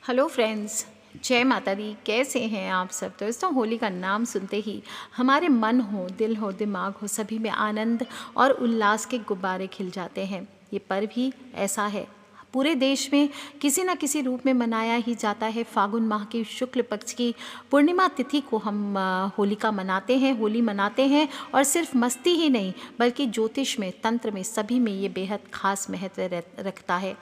Hello friends, जय माता दी। कैसे हैं आप सब? दोस्तों, होली का नाम सुनते ही हमारे मन हो, दिल हो, दिमाग हो, सभी में आनंद और उल्लास के गुब्बारे खिल जाते हैं। ये पर्व ही ऐसा है, पूरे देश में किसी न किसी रूप में मनाया ही जाता है। फागुन माह की शुक्ल पक्ष की पूर्णिमा तिथि को हम होलिका मनाते हैं, होली मनाते हैं। और सिर्फ मस्ती ही नहीं, बल्कि ज्योतिष में, तंत्र में, सभी में ये बेहद खास महत्व रखता है।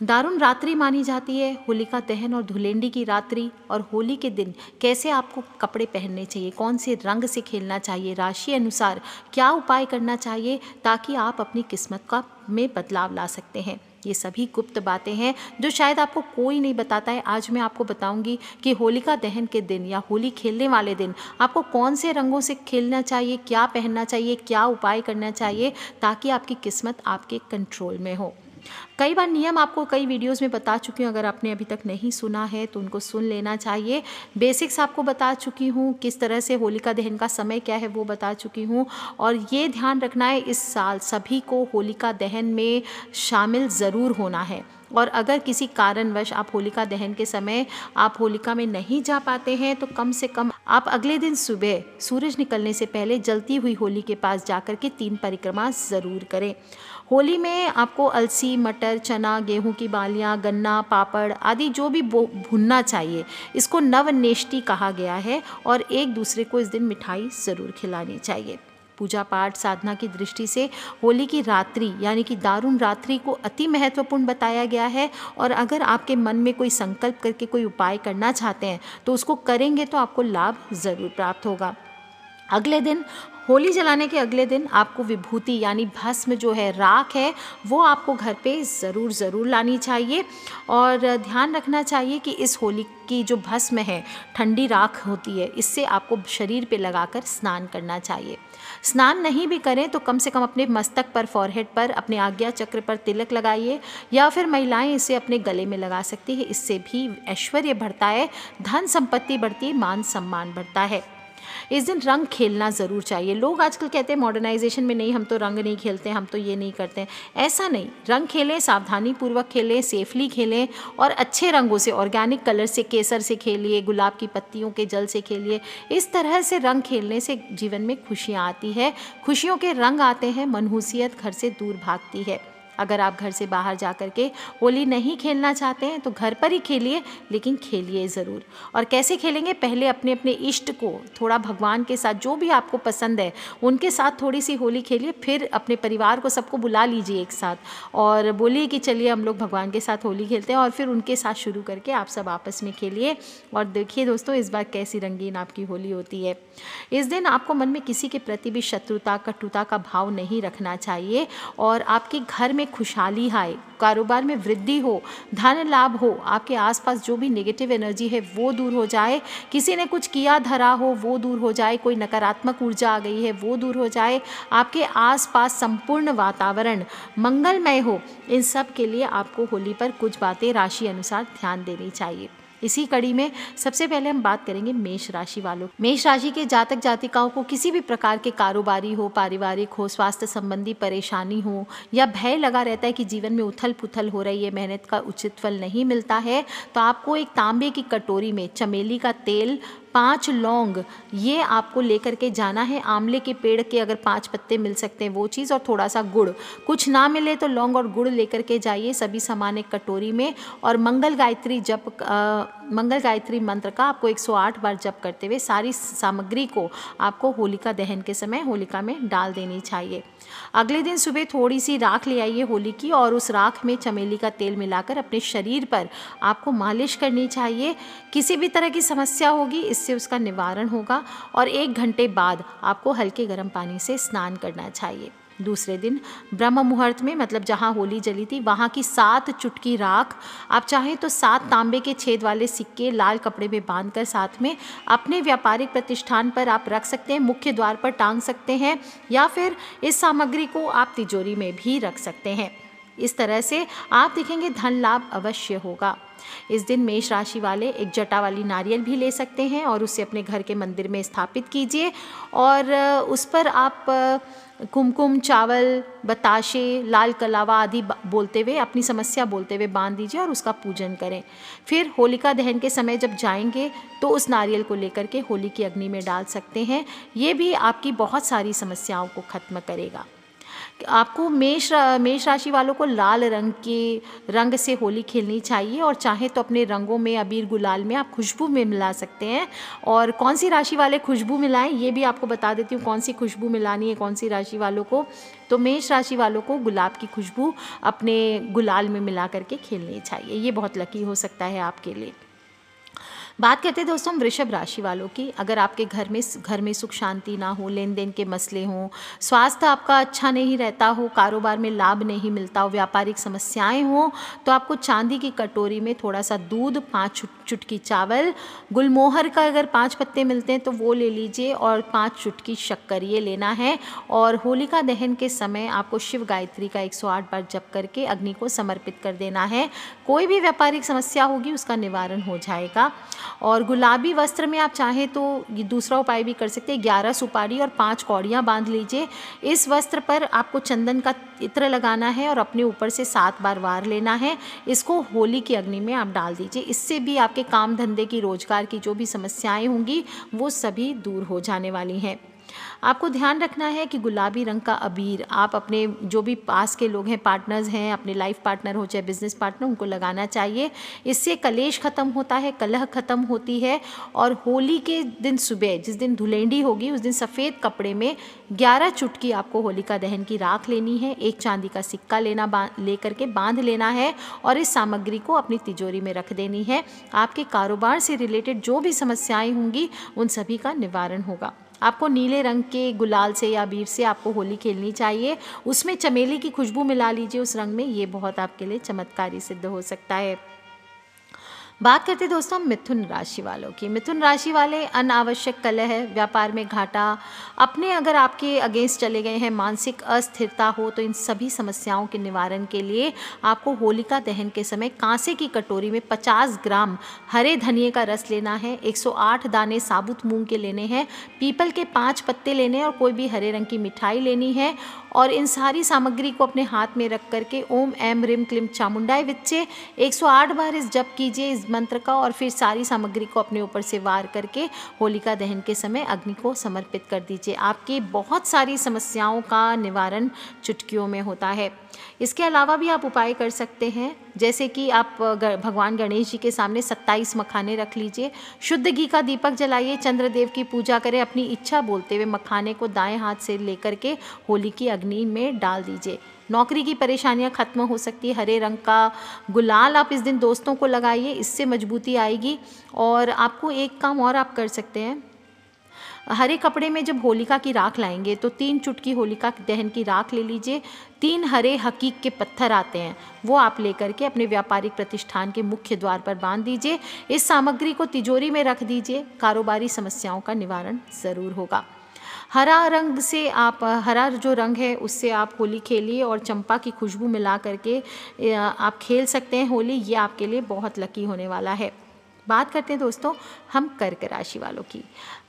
दारुण रात्रि मानी जाती है होलिका दहन और धुलेंडी की रात्रि। और होली के दिन कैसे आपको कपड़े पहनने चाहिए, कौन से रंग से खेलना चाहिए, राशि अनुसार क्या उपाय करना चाहिए ताकि आप अपनी किस्मत का में बदलाव ला सकते हैं, ये सभी गुप्त बातें हैं जो शायद आपको कोई नहीं बताता है। आज मैं आपको बताऊंगी कि होलिका दहन के दिन या होली खेलने वाले दिन आपको कौन से रंगों से खेलना चाहिए, क्या पहनना चाहिए, क्या उपाय करना चाहिए ताकि आपकी किस्मत आपके कंट्रोल में हो। कई बार नियम आपको कई वीडियोस में बता चुकी हूँ, अगर आपने अभी तक नहीं सुना है तो उनको सुन लेना चाहिए। बेसिक्स आपको बता चुकी हूँ, किस तरह से होलिका दहन का समय क्या है वो बता चुकी हूँ। और ये ध्यान रखना है, इस साल सभी को होलिका दहन में शामिल ज़रूर होना है। और अगर किसी कारणवश आप होलिका दहन के समय आप होलिका में नहीं जा पाते हैं तो कम से कम आप अगले दिन सुबह सूरज निकलने से पहले जलती हुई होली के पास जाकर के 3 परिक्रमा ज़रूर करें। होली में आपको अलसी, मटर, चना, गेहूं की बालियां, गन्ना, पापड़ आदि जो भी भुनना चाहिए, इसको नवनेष्टि कहा गया है। और एक दूसरे को इस दिन मिठाई ज़रूर खिलानी चाहिए। पूजा पाठ साधना की दृष्टि से होली की रात्रि यानी कि दारुण रात्रि को अति महत्वपूर्ण बताया गया है। और अगर आपके मन में कोई संकल्प करके कोई उपाय करना चाहते हैं तो उसको करेंगे तो आपको लाभ ज़रूर प्राप्त होगा। अगले दिन, होली जलाने के अगले दिन आपको विभूति यानी भस्म जो है, राख है, वो आपको घर पे ज़रूर लानी चाहिए। और ध्यान रखना चाहिए कि इस होली की जो भस्म है, ठंडी राख होती है, इससे आपको शरीर पे लगाकर स्नान करना चाहिए। स्नान नहीं भी करें तो कम से कम अपने मस्तक पर, फॉरहेड पर, अपने आज्ञा चक्र पर तिलक लगाइए, या फिर महिलाएं इसे अपने गले में लगा सकती है। इससे भी ऐश्वर्य बढ़ता है, धन संपत्ति बढ़ती है, मान सम्मान बढ़ता है। इस दिन रंग खेलना ज़रूर चाहिए। लोग आजकल कहते हैं मॉडर्नाइजेशन में, नहीं हम तो रंग नहीं खेलते, हम तो ये नहीं करते हैं। ऐसा नहीं, रंग खेलें, सावधानी पूर्वक खेलें, सेफली खेलें और अच्छे रंगों से, ऑर्गेनिक कलर से, केसर से खेलिए, गुलाब की पत्तियों के जल से खेलिए। इस तरह से रंग खेलने से जीवन में खुशियाँ आती है, खुशियों के रंग आते हैं, मनहूसियत घर से दूर भागती है। अगर आप घर से बाहर जा कर के होली नहीं खेलना चाहते हैं तो घर पर ही खेलिए, लेकिन खेलिए ज़रूर। और कैसे खेलेंगे? पहले अपने अपने इष्ट को थोड़ा भगवान के साथ, जो भी आपको पसंद है उनके साथ थोड़ी सी होली खेलिए। फिर अपने परिवार को सबको बुला लीजिए एक साथ और बोलिए कि चलिए हम लोग भगवान के साथ होली खेलते हैं। और फिर उनके साथ शुरू करके आप सब आपस में खेलिए। और देखिए दोस्तों, इस बार कैसी रंगीन आपकी होली होती है। इस दिन आपको मन में किसी के प्रति भी शत्रुता, कटुता का भाव नहीं रखना चाहिए। और आपके घर में खुशहाली आए, कारोबार में वृद्धि हो, धन लाभ हो, आपके आसपास जो भी नेगेटिव एनर्जी है वो दूर हो जाए, किसी ने कुछ किया धरा हो वो दूर हो जाए, कोई नकारात्मक ऊर्जा आ गई है वो दूर हो जाए, आपके आसपास संपूर्ण वातावरण मंगलमय हो। इन सब के लिए आपको होली पर कुछ बातें राशि अनुसार ध्यान देनी चाहिए। इसी कड़ी में सबसे पहले हम बात करेंगे मेष राशि वालों। मेष राशि के जातक जातिकाओं को किसी भी प्रकार के कारोबारी हो, पारिवारिक हो, स्वास्थ्य संबंधी परेशानी हो, या भय लगा रहता है कि जीवन में उथल पुथल हो रही है, मेहनत का उचित फल नहीं मिलता है, तो आपको एक तांबे की कटोरी में चमेली का तेल, 5 लौंग, ये आपको लेकर के जाना है। आंवले के पेड़ के अगर 5 पत्ते मिल सकते हैं वो चीज़, और थोड़ा सा गुड़। कुछ ना मिले तो लौंग और गुड़ लेकर के जाइए, सभी सामान एक कटोरी में। और मंगल गायत्री मंत्र का आपको 108 बार जप करते हुए सारी सामग्री को आपको होलिका दहन के समय होलिका में डाल देनी चाहिए। अगले दिन सुबह थोड़ी सी राख ले आइए होली की, और उस राख में चमेली का तेल मिलाकर अपने शरीर पर आपको मालिश करनी चाहिए। किसी भी तरह की समस्या होगी इससे उसका निवारण होगा। और 1 घंटे बाद आपको हल्के गर्म पानी से स्नान करना चाहिए। दूसरे दिन ब्रह्म मुहूर्त में, मतलब जहाँ होली जली थी वहाँ की 7 चुटकी राख, आप चाहें तो 7 तांबे के छेद वाले सिक्के लाल कपड़े में बांधकर साथ में अपने व्यापारिक प्रतिष्ठान पर आप रख सकते हैं, मुख्य द्वार पर टांग सकते हैं, या फिर इस सामग्री को आप तिजोरी में भी रख सकते हैं। इस तरह से आप देखेंगे धन लाभ अवश्य होगा। इस दिन मेष राशि वाले एक जटा वाली नारियल भी ले सकते हैं और उसे अपने घर के मंदिर में स्थापित कीजिए। और उस पर आप कुमकुम, चावल, बताशे, लाल कलावा आदि बोलते हुए, अपनी समस्या बोलते हुए बांध दीजिए और उसका पूजन करें। फिर होलिका दहन के समय जब जाएंगे तो उस नारियल को लेकर के होली की अग्नि में डाल सकते हैं। ये भी आपकी बहुत सारी समस्याओं को खत्म करेगा। आपको मेष राशि वालों को लाल रंग से होली खेलनी चाहिए, और चाहे तो अपने रंगों में, अबीर गुलाल में आप खुशबू में मिला सकते हैं। और कौन सी राशि वाले खुशबू मिलाएं, ये भी आपको बता देती हूँ कौन सी खुशबू मिलानी है कौन सी राशि वालों को। तो मेष राशि वालों को गुलाब की खुशबू अपने गुलाल में मिला करके खेलनी चाहिए, ये बहुत लकी हो सकता है आपके लिए। बात करते हैं दोस्तों वृषभ राशि वालों की। अगर आपके घर में सुख शांति ना हो, लेन देन के मसले हों, स्वास्थ्य आपका अच्छा नहीं रहता हो, कारोबार में लाभ नहीं मिलता हो, व्यापारिक समस्याएं हों, तो आपको चांदी की कटोरी में थोड़ा सा दूध, 5 चुटकी चावल, गुलमोहर का अगर 5 पत्ते मिलते हैं तो वो ले लीजिए, और 5 चुटकी शक्कर ये लेना है। और होलिका दहन के समय आपको शिव गायत्री का 108 बार जप करके अग्नि को समर्पित कर देना है। कोई भी व्यापारिक समस्या होगी उसका निवारण हो जाएगा। और गुलाबी वस्त्र में आप चाहें तो ये दूसरा उपाय भी कर सकते हैं। 11 सुपारी और 5 कौड़ियाँ बांध लीजिए। इस वस्त्र पर आपको चंदन का इत्र लगाना है और अपने ऊपर से 7 बार वार लेना है। इसको होली की अग्नि में आप डाल दीजिए। इससे भी आपके काम धंधे की, रोजगार की जो भी समस्याएं होंगी वो सभी दूर हो जाने वाली हैं। आपको ध्यान रखना है कि गुलाबी रंग का अबीर आप अपने जो भी पास के लोग हैं, पार्टनर्स हैं, अपने लाइफ पार्टनर हो चाहे बिजनेस पार्टनर, उनको लगाना चाहिए। इससे कलेश खत्म होता है, कलह खत्म होती है। और होली के दिन सुबह, जिस दिन धुलेंडी होगी, उस दिन सफ़ेद कपड़े में 11 चुटकी आपको होलिका दहन की राख लेनी है। एक चांदी का सिक्का लेकर के बांध लेना है और इस सामग्री को अपनी तिजोरी में रख देनी है। आपके कारोबार से रिलेटेड जो भी समस्याएं होंगी उन सभी का निवारण होगा। आपको नीले रंग के गुलाल से या अबीर से आपको होली खेलनी चाहिए। उसमें चमेली की खुशबू मिला लीजिए उस रंग में, ये बहुत आपके लिए चमत्कारी सिद्ध हो सकता है। बात करते हैं दोस्तों मिथुन राशि वालों की। मिथुन राशि वाले अनावश्यक कलह, व्यापार में घाटा, अपने अगर आपके अगेंस्ट चले गए हैं, मानसिक अस्थिरता हो, तो इन सभी समस्याओं के निवारण के लिए आपको होलिका दहन के समय कांसे की कटोरी में 50 ग्राम हरे धनिए का रस लेना है, 108 दाने साबुत मूंग के लेने हैं, पीपल के 5 पत्ते लेने हैं और कोई भी हरे रंग की मिठाई लेनी है। और इन सारी सामग्री को अपने हाथ में रख करके ओम ऐं ह्रीं क्लीं चामुंडाय विच्चे 108 बार इस जप कीजिए इस मंत्र का, और फिर सारी सामग्री को अपने ऊपर से वार करके होलिका दहन के समय अग्नि को समर्पित कर दीजिए। आपकी बहुत सारी समस्याओं का निवारण चुटकियों में होता है। इसके अलावा भी आप उपाय कर सकते हैं, जैसे कि आप भगवान गणेश जी के सामने 27 मखाने रख लीजिए, शुद्ध घी का दीपक जलाइए, चंद्रदेव की पूजा करें, अपनी इच्छा बोलते हुए मखाने को दाएं हाथ से लेकर के होली की अग्नि में डाल दीजिए। नौकरी की परेशानियां खत्म हो सकती है। हरे रंग का गुलाल आप इस दिन दोस्तों को लगाइए, इससे मजबूती आएगी। और आपको एक काम और आप कर सकते हैं, हरे कपड़े में जब होलिका की राख लाएंगे तो 3 चुटकी होलिका दहन की राख ले लीजिए। 3 हरे हकीक के पत्थर आते हैं, वो आप लेकर के अपने व्यापारिक प्रतिष्ठान के मुख्य द्वार पर बांध दीजिए। इस सामग्री को तिजोरी में रख दीजिए, कारोबारी समस्याओं का निवारण ज़रूर होगा। हरा रंग से आप, हरा जो रंग है उससे आप होली खेलिए और चंपा की खुशबू मिला करके आप खेल सकते हैं होली, ये आपके लिए बहुत लकी होने वाला है। बात करते हैं दोस्तों हम कर्क राशि वालों की।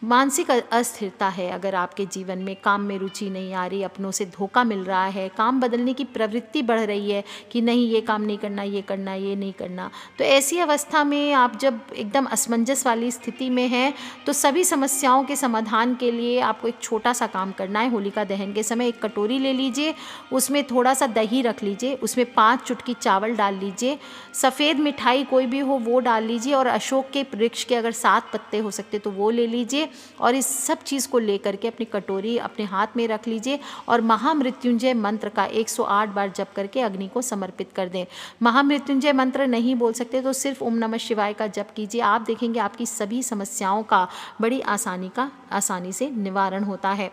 मानसिक अस्थिरता है, अगर आपके जीवन में काम में रुचि नहीं आ रही, अपनों से धोखा मिल रहा है, काम बदलने की प्रवृत्ति बढ़ रही है कि नहीं ये काम नहीं करना, ये करना, ये नहीं करना, तो ऐसी अवस्था में आप जब एकदम असमंजस वाली स्थिति में हैं तो सभी समस्याओं के समाधान के लिए आपको एक छोटा सा काम करना है। होलिका दहन के समय एक कटोरी ले लीजिए, उसमें थोड़ा सा दही रख लीजिए, उसमें 5 चुटकी चावल डाल लीजिए, सफ़ेद मिठाई कोई भी हो वो डाल लीजिए, और अशोक के वृक्ष के अगर 7 पत्ते हो सकते तो वो ले लीजिए, और इस सब चीज़ को लेकर के अपनी कटोरी अपने हाथ में रख लीजिए और महामृत्युंजय मंत्र का 108 बार जप करके अग्नि को समर्पित कर दें। महामृत्युंजय मंत्र नहीं बोल सकते तो सिर्फ ओम नमः शिवाय का जप कीजिए, आप देखेंगे आपकी सभी समस्याओं का बड़ी आसानी से निवारण होता है।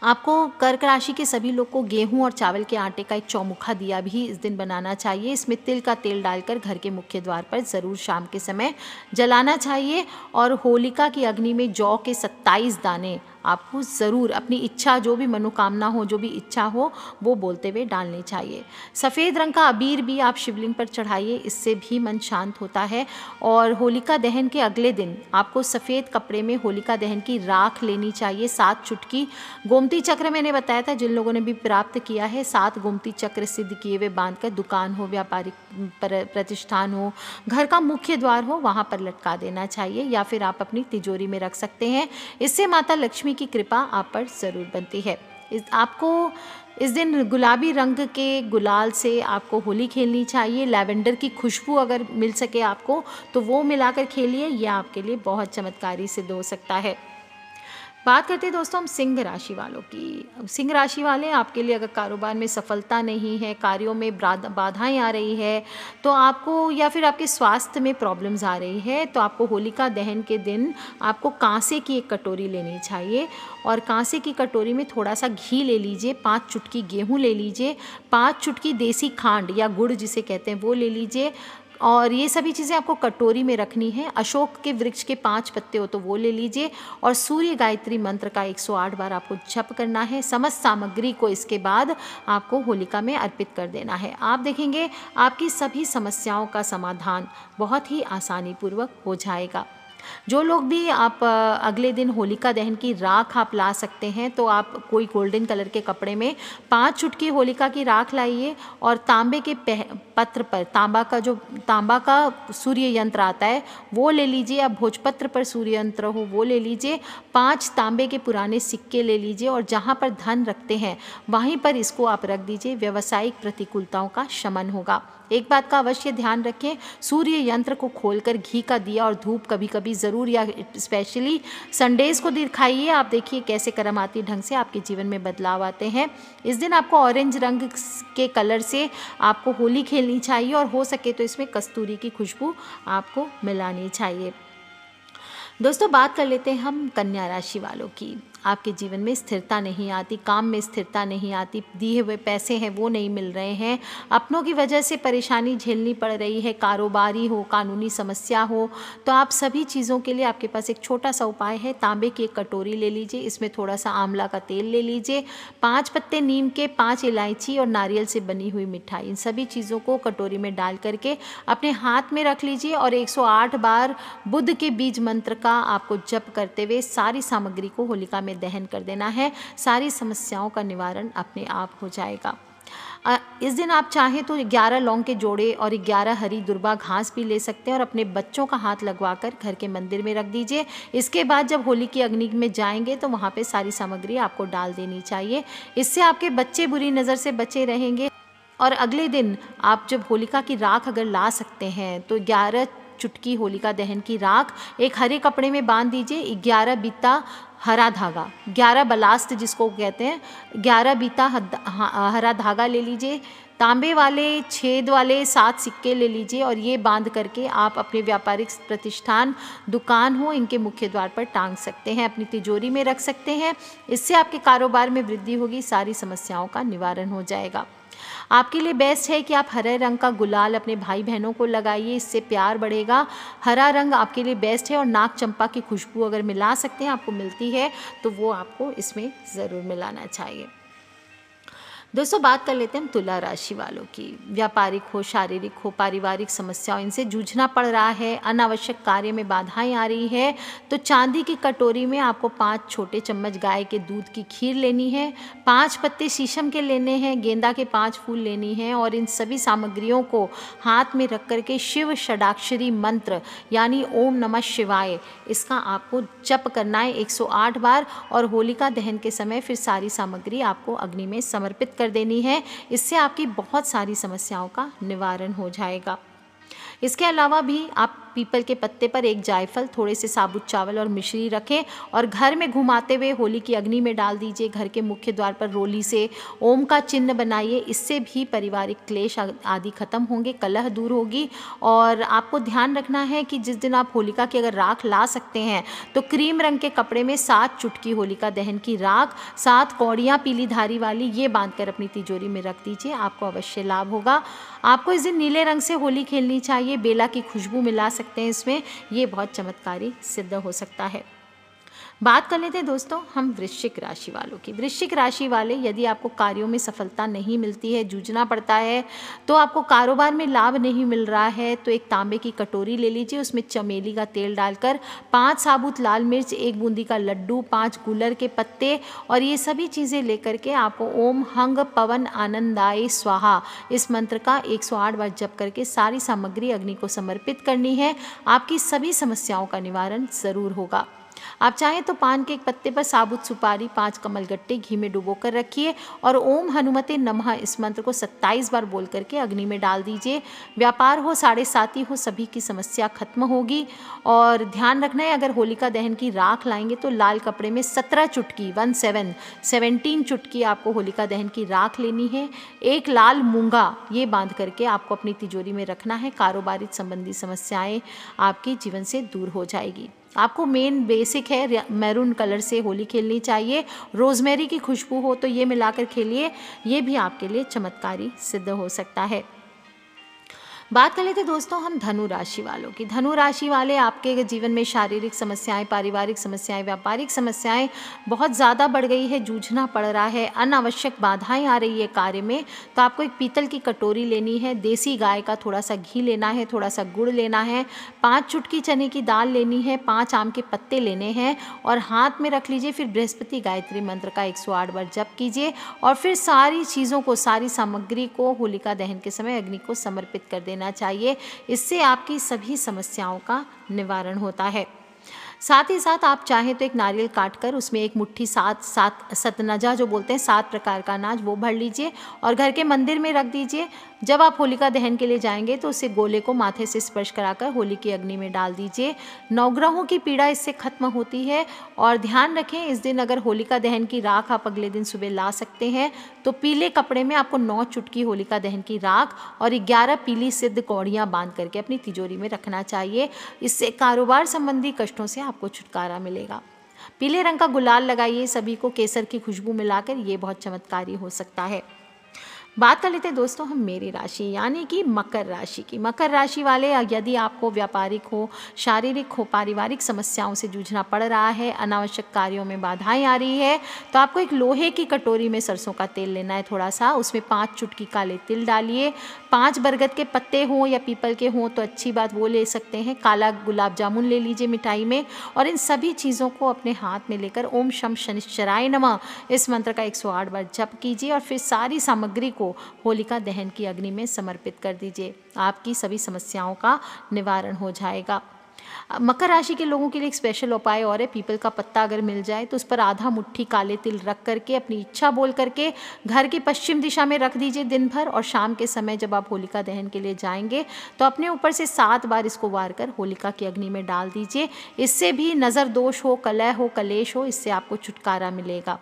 आपको कर्क राशि के सभी लोग को गेहूं और चावल के आटे का एक चौमुखा दिया भी इस दिन बनाना चाहिए। इसमें तिल का तेल डालकर घर के मुख्य द्वार पर ज़रूर शाम के समय जलाना चाहिए। और होलिका की अग्नि में जौ के 27 दाने आपको ज़रूर अपनी इच्छा, जो भी मनोकामना हो, जो भी इच्छा हो, वो बोलते हुए डालनी चाहिए। सफ़ेद रंग का अबीर भी आप शिवलिंग पर चढ़ाइए, इससे भी मन शांत होता है। और होलिका दहन के अगले दिन आपको सफ़ेद कपड़े में होलिका दहन की राख लेनी चाहिए, 7 चुटकी। गोमती चक्र मैंने बताया था, जिन लोगों ने भी प्राप्त किया है, 7 गोमती चक्र सिद्ध किए हुए बांधकर दुकान हो, व्यापारिक प्रतिष्ठान हो, घर का मुख्य द्वार हो, वहाँ पर लटका देना चाहिए, या फिर आप अपनी तिजोरी में रख सकते हैं। इससे माता लक्ष्मी की कृपा आप पर ज़रूर बनती है। आपको इस दिन गुलाबी रंग के गुलाल से आपको होली खेलनी चाहिए। लैवेंडर की खुशबू अगर मिल सके आपको तो वो मिलाकर खेलिए, यह आपके लिए बहुत चमत्कारी सिद्ध हो सकता है। बात करते हैं दोस्तों हम सिंह राशि वालों की। सिंह राशि वाले, आपके लिए अगर कारोबार में सफलता नहीं है, कार्यों में बाधाएं आ रही है, तो आपको, या फिर आपके स्वास्थ्य में प्रॉब्लम्स आ रही है, तो आपको होलिका दहन के दिन आपको कांसे की एक कटोरी लेनी चाहिए। और कांसे की कटोरी में थोड़ा सा घी ले लीजिए, 5 चुटकी गेहूँ ले लीजिए, 5 चुटकी देसी खांड या गुड़ जिसे कहते हैं वो ले लीजिए। और ये सभी चीज़ें आपको कटोरी में रखनी है। अशोक के वृक्ष के 5 पत्ते हो तो वो ले लीजिए। और सूर्य गायत्री मंत्र का 108 बार आपको जप करना है। समस्त सामग्री को इसके बाद आपको होलिका में अर्पित कर देना है। आप देखेंगे आपकी सभी समस्याओं का समाधान बहुत ही आसानी पूर्वक हो जाएगा। जो लोग भी आप अगले दिन होलिका दहन की राख आप ला सकते हैं, तो आप कोई गोल्डन कलर के कपड़े में 5 चुटकी होलिका की राख लाइए और तांबे के पत्र पर, तांबा का सूर्य यंत्र आता है वो ले लीजिए, या भोजपत्र पर सूर्य यंत्र हो वो ले लीजिए। 5 तांबे के पुराने सिक्के ले लीजिए और जहाँ पर धन रखते हैं वहीं पर इसको आप रख दीजिए। व्यावसायिक प्रतिकूलताओं का शमन होगा। एक बात का अवश्य ध्यान रखें, सूर्य यंत्र को खोलकर घी का दिया और धूप कभी कभी ज़रूर, या स्पेशली संडेज़ को दिखाइए। आप देखिए कैसे करामाती ढंग से आपके जीवन में बदलाव आते हैं। इस दिन आपको ऑरेंज रंग के कलर से आपको होली खेलनी चाहिए और हो सके तो इसमें कस्तूरी की खुशबू आपको मिलानी चाहिए। दोस्तों बात कर लेते हैं हम कन्या राशि वालों की। आपके जीवन में स्थिरता नहीं आती, काम में स्थिरता नहीं आती, दिए हुए पैसे हैं वो नहीं मिल रहे हैं, अपनों की वजह से परेशानी झेलनी पड़ रही है, कारोबारी हो, कानूनी समस्या हो, तो आप सभी चीज़ों के लिए आपके पास एक छोटा सा उपाय है। तांबे की एक कटोरी ले लीजिए, इसमें थोड़ा सा आंवला का तेल ले लीजिए, 5 पत्ते नीम के, 5 इलायची और नारियल से बनी हुई मिठाई, इन सभी चीज़ों को कटोरी में डाल करके अपने हाथ में रख लीजिए और 108 बार बुध के बीज मंत्र का आपको जप करते हुए सारी सामग्री को होलिका में दहन कर देना है। सारी समस्याओं का निवारण अपने आप हो जाएगा। इस दिन आप चाहें तो 11 लौंग के जोड़े और 11 हरी दुर्बा घास भी ले सकते हैं और अपने बच्चों का हाथ लगवाकर घर के मंदिर में रख दीजिए। इसके बाद जब होली की अग्नि में जाएंगे तो वहाँ पे सारी सामग्री आपको डाल देनी चाहिए। इससे आपके बच्चे बुरी नज़र से बचे रहेंगे। और अगले दिन आप जब होलिका की राख अगर ला सकते हैं तो 11 चुटकी होलिका दहन की राख एक हरे कपड़े में बांध दीजिए। 11 बीता हरा धागा, 11 बलास्ट जिसको कहते हैं, 11 बीता हरा धागा ले लीजिए। तांबे वाले छेद वाले 7 सिक्के ले लीजिए और ये बांध करके आप अपने व्यापारिक प्रतिष्ठान, दुकान हो, इनके मुख्य द्वार पर टांग सकते हैं, अपनी तिजोरी में रख सकते हैं। इससे आपके कारोबार में वृद्धि होगी, सारी समस्याओं का निवारण हो जाएगा। आपके लिए बेस्ट है कि आप हरे रंग का गुलाल अपने भाई बहनों को लगाइए, इससे प्यार बढ़ेगा। हरा रंग आपके लिए बेस्ट है और नाग चंपा की खुशबू अगर मिला सकते हैं, आपको मिलती है तो वो आपको इसमें ज़रूर मिलाना चाहिए। दोस्तों बात कर लेते हैं हम तुला राशि वालों की। व्यापारिक हो, शारीरिक हो, पारिवारिक समस्याओं, इनसे जूझना पड़ रहा है, अनावश्यक कार्य में बाधाएं आ रही है, तो चांदी की कटोरी में आपको 5 छोटे चम्मच गाय के दूध की खीर लेनी है, 5 पत्ते शीशम के लेने हैं, गेंदा के 5 फूल लेनी हैं और इन सभी सामग्रियों को हाथ में रख करके शिव षडाक्षरी मंत्र यानी ओम नमः शिवाय, इसका आपको जप करना है 108 बार और होलिका दहन के समय फिर सारी सामग्री आपको अग्नि में समर्पित कर देनी है। इससे आपकी बहुत सारी समस्याओं का निवारण हो जाएगा। इसके अलावा भी आप पीपल के पत्ते पर एक जायफल, थोड़े से साबुत चावल और मिश्री रखें और घर में घुमाते हुए होली की अग्नि में डाल दीजिए। घर के मुख्य द्वार पर रोली से ओम का चिन्ह बनाइए, इससे भी पारिवारिक क्लेश आदि खत्म होंगे, कलह दूर होगी। और आपको ध्यान रखना है कि जिस दिन आप होलिका की अगर राख ला सकते हैं तो क्रीम रंग के कपड़े में 7 चुटकी होलिका दहन की राख, 7 कौड़ियाँ पीली धारी वाली, ये बांधकर अपनी तिजोरी में रख दीजिए, आपको अवश्य लाभ होगा। आपको इस दिन नीले रंग से होली खेलनी चाहिए, बेला की खुशबू मिला सकते हैं इसमें, ये बहुत चमत्कारी सिद्ध हो सकता है। बात कर लेते हैं दोस्तों हम वृश्चिक राशि वालों की। वृश्चिक राशि वाले, यदि आपको कार्यों में सफलता नहीं मिलती है, जूझना पड़ता है, तो आपको कारोबार में लाभ नहीं मिल रहा है, तो एक तांबे की कटोरी ले लीजिए, उसमें चमेली का तेल डालकर 5 साबुत लाल मिर्च, 1 बूंदी का लड्डू, 5 गुलर के पत्ते और ये सभी चीज़ें लेकर के आपको ओम हंग पवन आनंदाय स्वाहा इस मंत्र का 108 बार जप करके सारी सामग्री अग्नि को समर्पित करनी है। आपकी सभी समस्याओं का निवारण ज़रूर होगा। आप चाहें तो पान के एक पत्ते पर साबुत सुपारी 5 कमलगट्टे घी में डुबो कर रखिए और ओम हनुमते नमः इस मंत्र को 27 बार बोल करके अग्नि में डाल दीजिए। व्यापार हो, साढ़े साथी हो, सभी की समस्या खत्म होगी। और ध्यान रखना है, अगर होलिका दहन की राख लाएंगे तो लाल कपड़े में 17 चुटकी 17 चुटकी आपको होलिका दहन की राख लेनी है। एक लाल मूंगा ये बांध करके आपको अपनी तिजोरी में रखना है। कारोबारी संबंधी समस्याएं आपके जीवन से दूर हो जाएगी। आपको मेन बेसिक है मैरून कलर से होली खेलनी चाहिए। रोज़मेरी की खुशबू हो तो ये मिलाकर खेलिए, ये भी आपके लिए चमत्कारी सिद्ध हो सकता है। बात कर लेते हैं दोस्तों हम धनु राशि वालों की। धनु राशि वाले, आपके जीवन में शारीरिक समस्याएं, पारिवारिक समस्याएं, व्यापारिक समस्याएं बहुत ज़्यादा बढ़ गई है, जूझना पड़ रहा है, अनावश्यक बाधाएं आ रही है कार्य में। तो आपको एक पीतल की कटोरी लेनी है, देसी गाय का थोड़ा सा घी लेना है, थोड़ा सा गुड़ लेना है, 5 चुटकी चने की दाल लेनी है, 5 आम के पत्ते लेने हैं और हाथ में रख लीजिए। फिर बृहस्पति गायत्री मंत्र का 108 बार जप कीजिए और फिर सारी चीज़ों को, सारी सामग्री को होलिका दहन के समय अग्नि को समर्पित कर देना चाहिए। इससे आपकी सभी समस्याओं का निवारण होता है। साथ ही साथ आप चाहें तो एक नारियल काटकर उसमें एक मुट्ठी सतनजा जो बोलते हैं 7 प्रकार का अनाज, वो भर लीजिए और घर के मंदिर में रख दीजिए। जब आप होलिका दहन के लिए जाएंगे तो उसे गोले को माथे से स्पर्श कराकर होली की अग्नि में डाल दीजिए। नवग्रहों की पीड़ा इससे खत्म होती है। और ध्यान रखें, इस दिन अगर होलिका दहन की राख आप अगले दिन सुबह ला सकते हैं तो पीले कपड़े में आपको 9 चुटकी होलिका दहन की राख और 11 पीली सिद्ध कौड़ियाँ बांध करके अपनी तिजोरी में रखना चाहिए। इससे कारोबार संबंधी कष्टों से आपको छुटकारा मिलेगा। पीले रंग का गुलाल लगाइए, सभी को केसर की खुशबू मिलाकर, ये बहुत चमत्कारी हो सकता है। बात कर लेते हैं दोस्तों हम मेरी राशि यानी कि मकर राशि की। मकर राशि वाले, यदि आपको व्यापारिक हो, शारीरिक हो, पारिवारिक समस्याओं से जूझना पड़ रहा है, अनावश्यक कार्यों में बाधाएं आ रही है, तो आपको एक लोहे की कटोरी में सरसों का तेल लेना है थोड़ा सा, उसमें 5 चुटकी काले तिल डालिए, 5 बरगद के पत्ते हों या पीपल के हों तो अच्छी बात, वो ले सकते हैं, काला गुलाब जामुन ले लीजिए मिठाई में और इन सभी चीज़ों को अपने हाथ में लेकर ओम शम शनिश्चराय नमः इस मंत्र का 108 बार जप कीजिए और फिर सारी सामग्री को होलिका दहन की अग्नि में समर्पित कर दीजिए। आपकी सभी समस्याओं का निवारण हो जाएगा। मकर राशि के लोगों के लिए एक स्पेशल उपाय और है, पीपल का पत्ता अगर मिल जाए तो उस पर आधा मुट्ठी काले तिल रख करके अपनी इच्छा बोल करके घर की पश्चिम दिशा में रख दीजिए दिन भर और शाम के समय जब आप होलिका दहन के लिए जाएंगे तो अपने ऊपर से 7 बार इसको वार कर होलिका की अग्नि में डाल दीजिए। इससे भी नज़र दोष हो, कलह हो, कलेश हो, इससे आपको छुटकारा मिलेगा।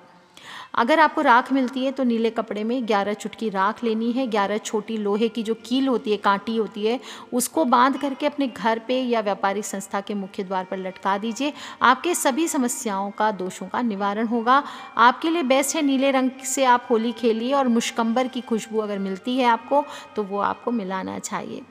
अगर आपको राख मिलती है तो नीले कपड़े में 11 चुटकी राख लेनी है, 11 छोटी लोहे की जो कील होती है, कांटी होती है, उसको बांध करके अपने घर पे या व्यापारिक संस्था के मुख्य द्वार पर लटका दीजिए। आपके सभी समस्याओं का, दोषों का निवारण होगा। आपके लिए बेस्ट है नीले रंग से आप होली खेलिए और मुश्कंबर की खुशबू अगर मिलती है आपको तो वो आपको मिलाना चाहिए।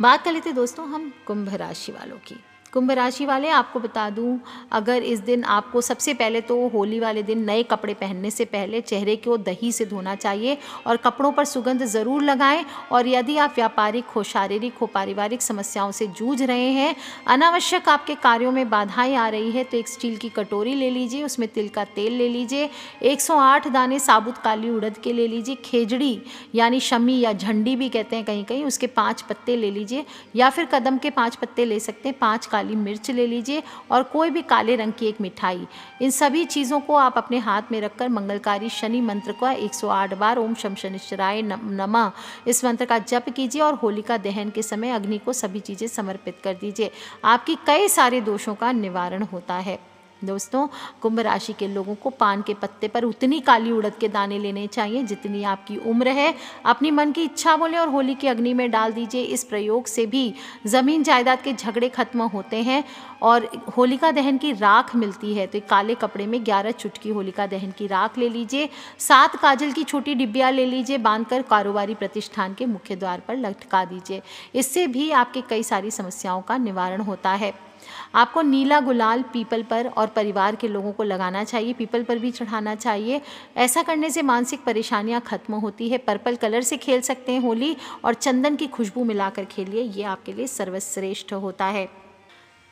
बात कर लेते दोस्तों हम कुंभ राशि वालों की। कुंभ राशि वाले, आपको बता दूं, अगर इस दिन आपको सबसे पहले तो होली वाले दिन नए कपड़े पहनने से पहले चेहरे को दही से धोना चाहिए और कपड़ों पर सुगंध ज़रूर लगाएं। और यदि आप व्यापारिक हो, शारीरिक हो, पारिवारिक समस्याओं से जूझ रहे हैं, अनावश्यक आपके कार्यों में बाधाएं आ रही है, तो एक स्टील की कटोरी ले लीजिए, उसमें तिल का तेल ले लीजिए, 108 दाने साबुत काली उड़द के ले लीजिए, खेजड़ी यानी शमी या झंडी भी कहते हैं कहीं कहीं, उसके 5 पत्ते ले लीजिए या फिर कदम के 5 पत्ते ले सकते हैं, 5 काली मिर्च ले लीजिए और कोई भी काले रंग की एक मिठाई। इन सभी चीज़ों को आप अपने हाथ में रखकर मंगलकारी शनि मंत्र का 108 बार ओम शम शनिश्चराय नमः इस मंत्र का जप कीजिए और होलिका दहन के समय अग्नि को सभी चीज़ें समर्पित कर दीजिए। आपकी कई सारे दोषों का निवारण होता है। दोस्तों, कुंभ राशि के लोगों को पान के पत्ते पर उतनी काली उड़द के दाने लेने चाहिए जितनी आपकी उम्र है। अपनी मन की इच्छा बोले और होली की अग्नि में डाल दीजिए। इस प्रयोग से भी ज़मीन जायदाद के झगड़े खत्म होते हैं और होलिका दहन की राख मिलती है। तो काले कपड़े में 11 चुटकी होलिका दहन की राख ले लीजिए, 7 काजल की छोटी डिब्बियाँ ले लीजिए, बांधकर कारोबारी प्रतिष्ठान के मुख्य द्वार पर लटका दीजिए। इससे भी आपके कई सारी समस्याओं का निवारण होता है। आपको नीला गुलाल पीपल पर और परिवार के लोगों को लगाना चाहिए, पीपल पर भी चढ़ाना चाहिए। ऐसा करने से मानसिक परेशानियां खत्म होती है। पर्पल कलर से खेल सकते हैं होली, और चंदन की खुशबू मिलाकर खेलिए, ये आपके लिए सर्वश्रेष्ठ होता है।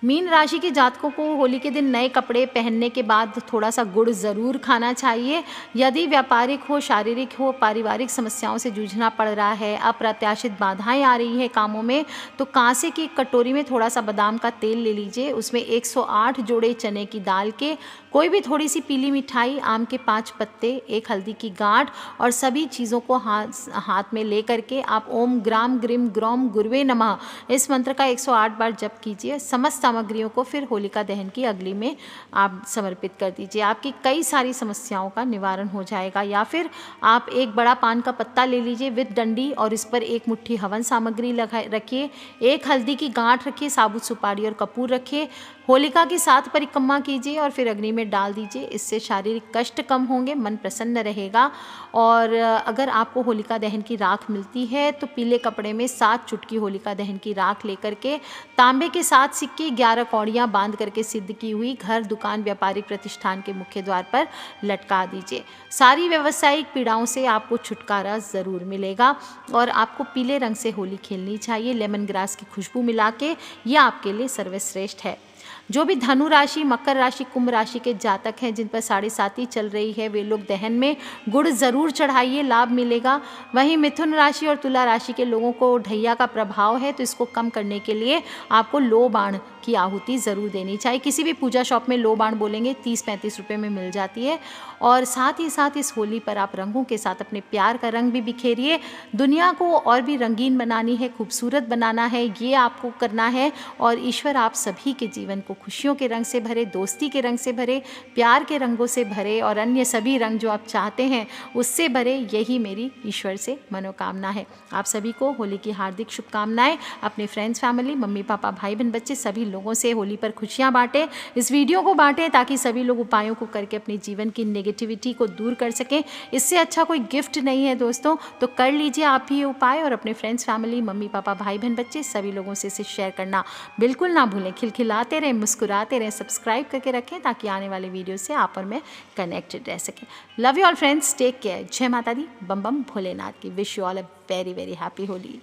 मीन राशि के जातकों को होली के दिन नए कपड़े पहनने के बाद थोड़ा सा गुड़ ज़रूर खाना चाहिए। यदि व्यापारिक हो, शारीरिक हो, पारिवारिक समस्याओं से जूझना पड़ रहा है, अप्रत्याशित बाधाएं आ रही है कामों में, तो कांसे की कटोरी में थोड़ा सा बादाम का तेल ले लीजिए, उसमें 108 जोड़े चने की दाल के, कोई भी थोड़ी सी पीली मिठाई, आम के 5 पत्ते, एक हल्दी की गांठ और सभी चीज़ों को हाथ में ले करके आप ओम ग्राम ग्रीम ग्रोम गुरुवे नमः इस मंत्र का 108 बार जप कीजिए। समस्त सामग्रियों को फिर होलिका दहन की अग्नि में आप समर्पित कर दीजिए। आपकी कई सारी समस्याओं का निवारण हो जाएगा। या फिर आप एक बड़ा पान का पत्ता ले लीजिए विद डंडी और इस पर एक मुट्ठी हवन सामग्री रखिए, एक हल्दी की गांठ रखिए, साबुत सुपारी और कपूर रखिए, होलिका की 7 परिक्रमा कीजिए और फिर अग्नि में डाल दीजिए। इससे शारीरिक कष्ट कम होंगे, मन प्रसन्न रहेगा। और अगर आपको होलिका दहन की राख मिलती है तो पीले कपड़े में 7 चुटकी होलिका दहन की राख लेकर के तांबे के 7 सिक्के 11 कौड़ियाँ बांध करके सिद्ध की हुई घर, दुकान, व्यापारिक प्रतिष्ठान के मुख्य द्वार पर लटका दीजिए। सारी व्यावसायिक पीड़ाओं से आपको छुटकारा ज़रूर मिलेगा। और आपको पीले रंग से होली खेलनी चाहिए, लेमन ग्रास की खुशबू मिला के, यह आपके लिए सर्वश्रेष्ठ है। जो भी धनु राशि, मकर राशि, कुंभ राशि के जातक हैं जिन पर 7.5 चल रही है, वे लोग दहन में गुड़ ज़रूर चढ़ाइए, लाभ मिलेगा। वहीं मिथुन राशि और तुला राशि के लोगों को ढैया का प्रभाव है, तो इसको कम करने के लिए आपको लो बाण की आहुति ज़रूर देनी चाहिए। किसी भी पूजा शॉप में लो बाण बोलेंगे 30-35 रुपये में मिल जाती है। और साथ ही साथ इस होली पर आप रंगों के साथ अपने प्यार का रंग भी बिखेरिए। दुनिया को और भी रंगीन बनानी है, खूबसूरत बनाना है, ये आपको करना है। और ईश्वर आप सभी के जीवन को खुशियों के रंग से भरे, दोस्ती के रंग से भरे, प्यार के रंगों से भरे और अन्य सभी रंग जो आप चाहते हैं उससे भरे, यही मेरी ईश्वर से मनोकामना है। आप सभी को होली की हार्दिक शुभकामनाएं। अपने फ्रेंड्स, फैमिली, मम्मी पापा, भाई बहन, बच्चे सभी लोगों से होली पर खुशियां बांटें। इस वीडियो को बांटें ताकि सभी लोग उपायों को करके अपने जीवन की नेगेटिविटी को दूर कर सकें। इससे अच्छा कोई गिफ्ट नहीं है दोस्तों, तो कर लीजिए आप भी ये उपाय और अपने फ्रेंड्स, फैमिली, मम्मी पापा, भाई बहन, बच्चे सभी लोगों से इसे शेयर करना बिल्कुल ना भूलें। खिलखिलाते रहें, मुस्कुराते रहें, सब्सक्राइब करके रखें ताकि आने वाले वीडियो से आप और मैं कनेक्टेड रह सकें। Love you all friends, take care. जय माता दी, बम बम भोलेनाथ की। Wish you all a very very happy Holi.